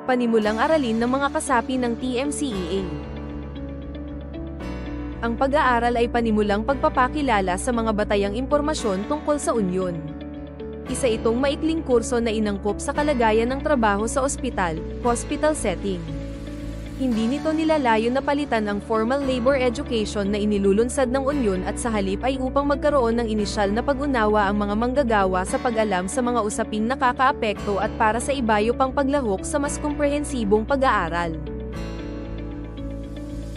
Panimulang aralin ng mga kasapi ng TMCEA. Ang pag-aaral ay panimulang pagpapakilala sa mga batayang impormasyon tungkol sa unyon. Isa itong maikling kurso na inangkop sa kalagayan ng trabaho sa hospital setting. Hindi nito nilalayo na palitan ang formal labor education na inilulunsad ng unyon at sa halip ay upang magkaroon ng inisyal na pag-unawa ang mga manggagawa sa pag-alam sa mga usaping nakakaapekto at para sa ibayo pang paglahok sa mas komprehensibong pag-aaral.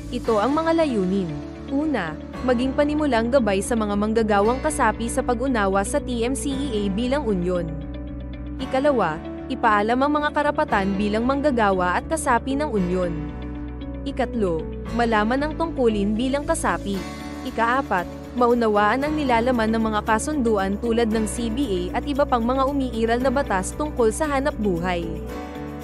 Ito ang mga layunin. Una, maging panimulang gabay sa mga manggagawang kasapi sa pag-unawa sa TMCEA bilang unyon. Ikalawa, ipaalam ang mga karapatan bilang manggagawa at kasapi ng unyon. Ikatlo, malaman ang tungkulin bilang kasapi. Ikaapat, maunawaan ang nilalaman ng mga kasunduan tulad ng CBA at iba pang mga umiiral na batas tungkol sa hanap buhay.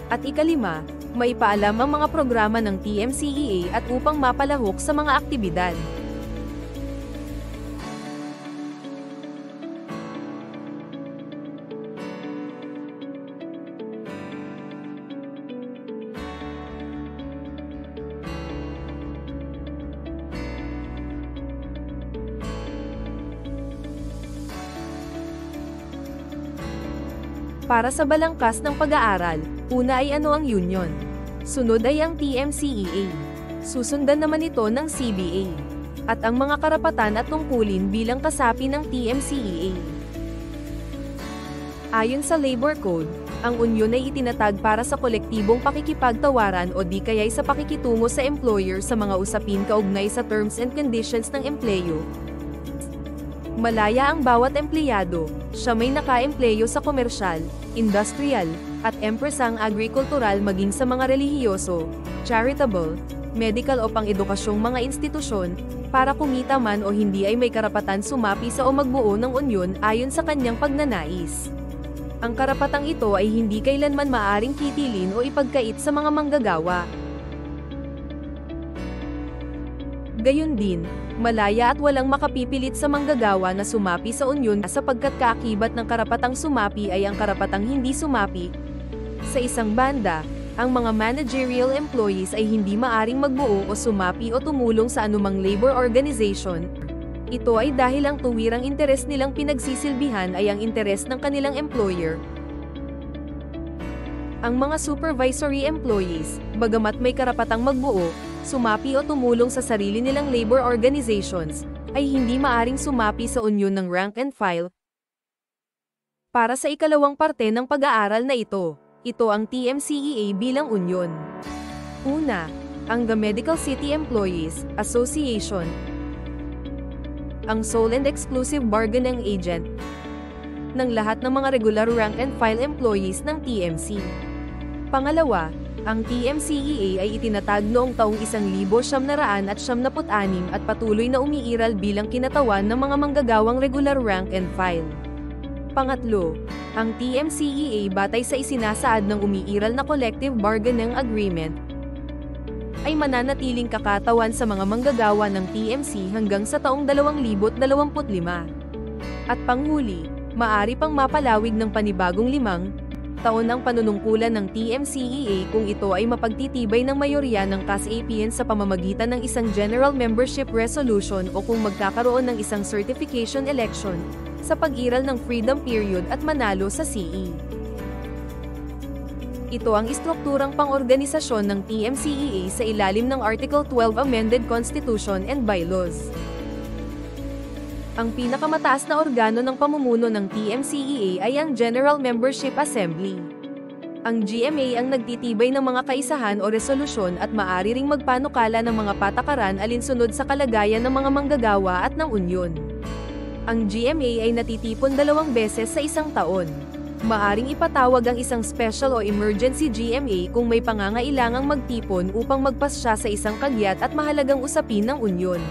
At ikalima, maipaalam ang mga programa ng TMCEA at upang mapalahok sa mga aktibidad. Para sa balangkas ng pag-aaral, una ay ano ang union. Sunod ay ang TMCEA. Susundan naman ito ng CBA. At ang mga karapatan at tungkulin bilang kasapi ng TMCEA. Ayon sa Labor Code, ang unyon ay itinatag para sa kolektibong pakikipagtawaran o di kaya'y sa pakikitungo sa employer sa mga usapin kaugnay sa terms and conditions ng empleyo. Malaya ang bawat empleyado, siya may naka-empleyo sa komersyal, industrial, at empresang agrikultural maging sa mga relihiyoso, charitable, medical o pang-edukasyong mga institusyon, para kumita man o hindi ay may karapatan sumapi sa o magbuo ng unyon ayon sa kanyang pagnanais. Ang karapatang ito ay hindi kailanman maaring kitilin o ipagkait sa mga manggagawa. Gayon din, malaya at walang makapipilit sa manggagawa na sumapi sa unyon sapagkat kaakibat ng karapatang sumapi ay ang karapatang hindi sumapi. Sa isang banda, ang mga managerial employees ay hindi maaring magbuo o sumapi o tumulong sa anumang labor organization. Ito ay dahil ang tuwirang interes nilang pinagsisilbihan ay ang interes ng kanilang employer. Ang mga supervisory employees, bagamat may karapatang magbuo, sumapi o tumulong sa sarili nilang labor organizations, ay hindi maaring sumapi sa unyon ng rank and file. Para sa ikalawang parte ng pag-aaral na ito ang TMCEA bilang unyon. Una, ang The Medical City Employees Association, ang sole and exclusive bargaining agent ng lahat ng mga regular rank and file employees ng TMC. Pangalawa, ang TMCEA ay itinatag noong taong 1976 at patuloy na umiiral bilang kinatawan ng mga manggagawang regular rank and file. Pangatlo, ang TMCEA batay sa isinasaad ng umiiral na collective bargaining agreement ay mananatiling kakatawan sa mga manggagawa ng TMC hanggang sa taong 2025. At panghuli, maaari pang mapalawig ng panibagong 5 taon ang panunungkulan ng TMCEA kung ito ay mapagtitibay ng mayorya ng kasapian sa pamamagitan ng isang General Membership Resolution o kung magkakaroon ng isang certification election sa pag-iral ng Freedom Period at manalo sa CE. Ito ang istrukturang pang-organisasyon ng TMCEA sa ilalim ng Article 12 Amended Constitution and Bylaws. Ang pinakamataas na organo ng pamumuno ng TMCEA ay ang General Membership Assembly. Ang GMA ang nagtitibay ng mga kaisahan o resolusyon at maaari ring magpanukala ng mga patakaran alinsunod sa kalagayan ng mga manggagawa at ng unyon. Ang GMA ay natitipon 2 beses sa isang taon. Maaring ipatawag ang isang special o emergency GMA kung may pangangailangang magtipon upang magpasya sa isang kagyat at mahalagang usapin ng unyon.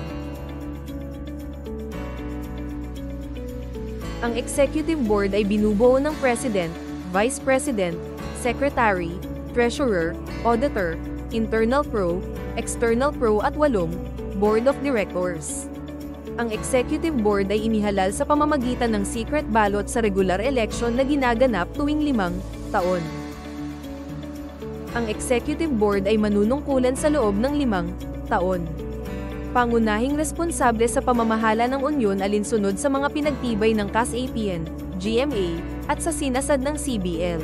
Ang Executive Board ay binubuo ng President, Vice President, Secretary, Treasurer, Auditor, Internal Pro, External Pro at 8 Board of Directors. Ang Executive Board ay inihalal sa pamamagitan ng secret ballot sa regular election na ginaganap tuwing 5 taon. Ang Executive Board ay manunungkulan sa loob ng 5 taon. Pangunahing responsable sa pamamahala ng Unyon alinsunod sa mga pinagtibay ng CAS-APN, GMA, at sa sinasad ng CBL.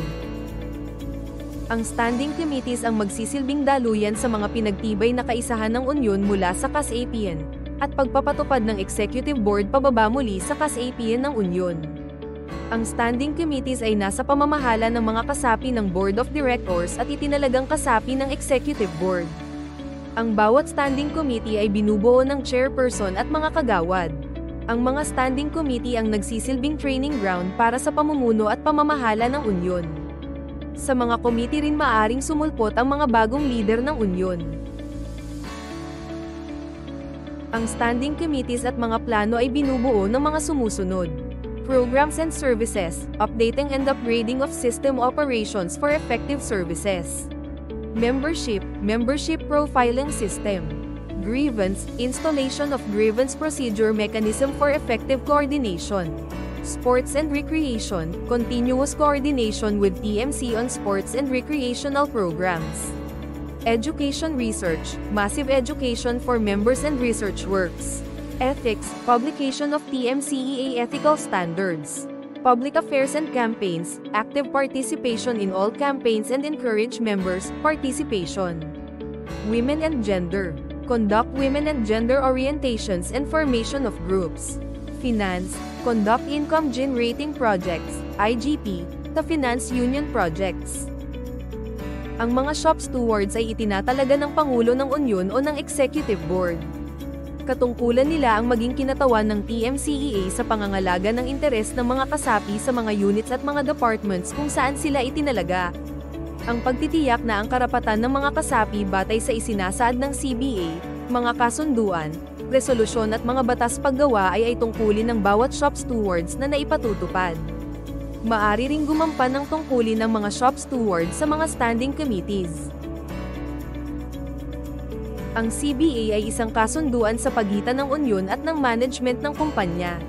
Ang standing committees ang magsisilbing daluyan sa mga pinagtibay na kaisahan ng Unyon mula sa CAS-APN, at pagpapatupad ng Executive Board pababa muli sa CAS-APN ng Unyon. Ang standing committees ay nasa pamamahala ng mga kasapi ng Board of Directors at itinalagang kasapi ng Executive Board. Ang bawat standing committee ay binubuo ng chairperson at mga kagawad. Ang mga standing committee ang nagsisilbing training ground para sa pamumuno at pamamahala ng Unyon. Sa mga committee rin maaring sumulpot ang mga bagong leader ng Unyon. Ang standing committees at mga plano ay binubuo ng mga sumusunod: Programs and Services, updating and upgrading of system operations for effective services. Membership profiling system. Grievance, installation of grievance procedure mechanism for effective coordination. Sports and recreation, continuous coordination with TMC on sports and recreational programs. Education research, massive education for members and research works. Ethics, publication of TMCEA ethical standards. Public affairs and campaigns, active participation in all campaigns and encourage members' participation. Women and gender, conduct women and gender orientations and formation of groups. Finance, conduct income generating projects, IGP, the finance union projects. Ang mga shop stewards ay itinatalaga ng Pangulo ng Unyon o ng Executive Board. Katungkulan nila ang maging kinatawan ng TMCEA sa pangangalaga ng interes ng mga kasapi sa mga units at mga departments kung saan sila itinalaga. Ang pagtitiyak na ang karapatan ng mga kasapi batay sa isinasaad ng CBA, mga kasunduan, resolusyon at mga batas paggawa ay tungkulin ng bawat shop stewards na naipatutupad. Maari ring gumampan ng tungkulin ng mga shop stewards sa mga standing committees. Ang CBA ay isang kasunduan sa pagitan ng Unyon at ng management ng kumpanya.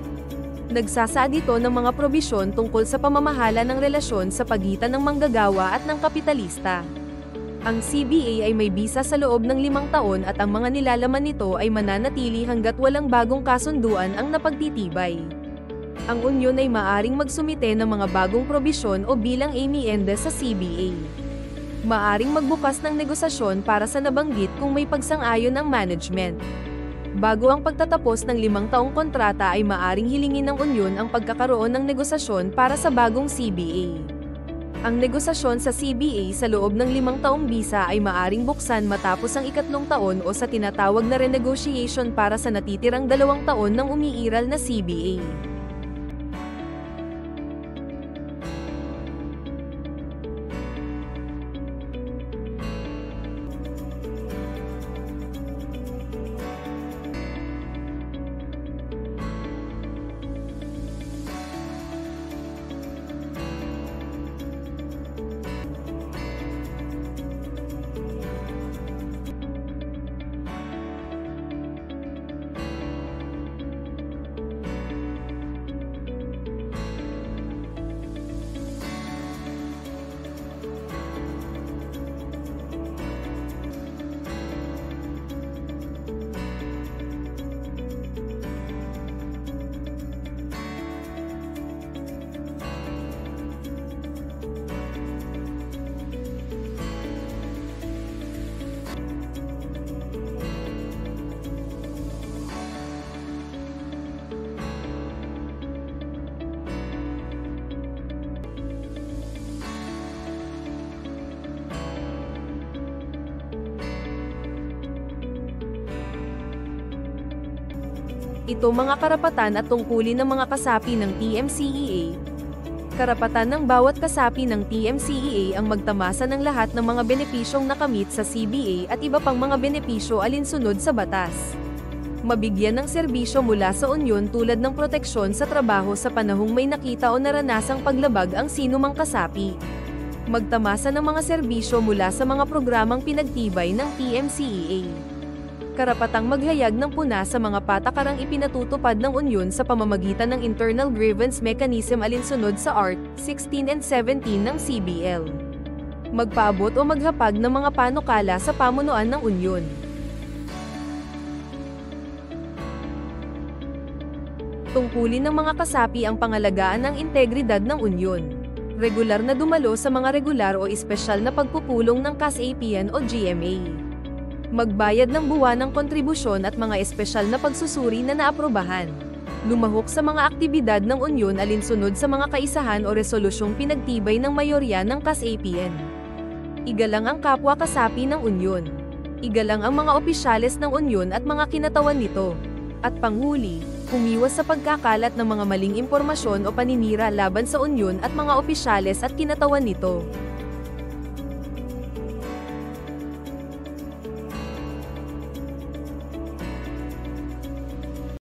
Nagsasaad ito ng mga probisyon tungkol sa pamamahala ng relasyon sa pagitan ng manggagawa at ng kapitalista. Ang CBA ay may bisa sa loob ng 5 taon at ang mga nilalaman nito ay mananatili hanggat walang bagong kasunduan ang napagtitibay. Ang Unyon ay maaring magsumite ng mga bagong probisyon o bilang amienda sa CBA. Maaring magbukas ng negosasyon para sa nabanggit kung may pagsang-ayon ng management. Bago ang pagtatapos ng 5 taong kontrata ay maaring hilingin ng Unyon ang pagkakaroon ng negosasyon para sa bagong CBA. Ang negosasyon sa CBA sa loob ng 5 taong bisa ay maaring buksan matapos ang 3 taon o sa tinatawag na renegotiation para sa natitirang 2 taon ng umiiral na CBA. Ito mga karapatan at tungkulin ng mga kasapi ng TMCEA. Karapatan ng bawat kasapi ng TMCEA ang magtamasa ng lahat ng mga benepisyong nakamit sa CBA at iba pang mga benepisyo alinsunod sa batas. Mabigyan ng serbisyo mula sa Unyon tulad ng proteksyon sa trabaho sa panahong may nakita o naranasang paglabag ang sinumang kasapi. Magtamasa ng mga serbisyo mula sa mga programang pinagtibay ng TMCEA. Karapatang maghayag ng puna sa mga patakarang ipinatutupad ng Unyon sa pamamagitan ng Internal Grievance Mechanism alinsunod sa Art. 16 and 17 ng CBL. Magpaabot o maghapag ng mga panukala sa pamunuan ng unyon. Tungkulin ng mga kasapi ang pangalagaan ng integridad ng unyon. Regular na dumalo sa mga regular o espesyal na pagpupulong ng CAS-APN o GMA. Magbayad ng buwanang kontribusyon at mga espesyal na pagsusuri na naaprubahan. Lumahok sa mga aktibidad ng unyon alinsunod sa mga kaisahan o resolusyong pinagtibay ng mayorya ng CAS-APN. Igalang ang kapwa kasapi ng unyon. Igalang ang mga opisyales ng unyon at mga kinatawan nito. At panghuli, umiwas sa pagkakalat ng mga maling impormasyon o paninira laban sa unyon at mga opisyales at kinatawan nito.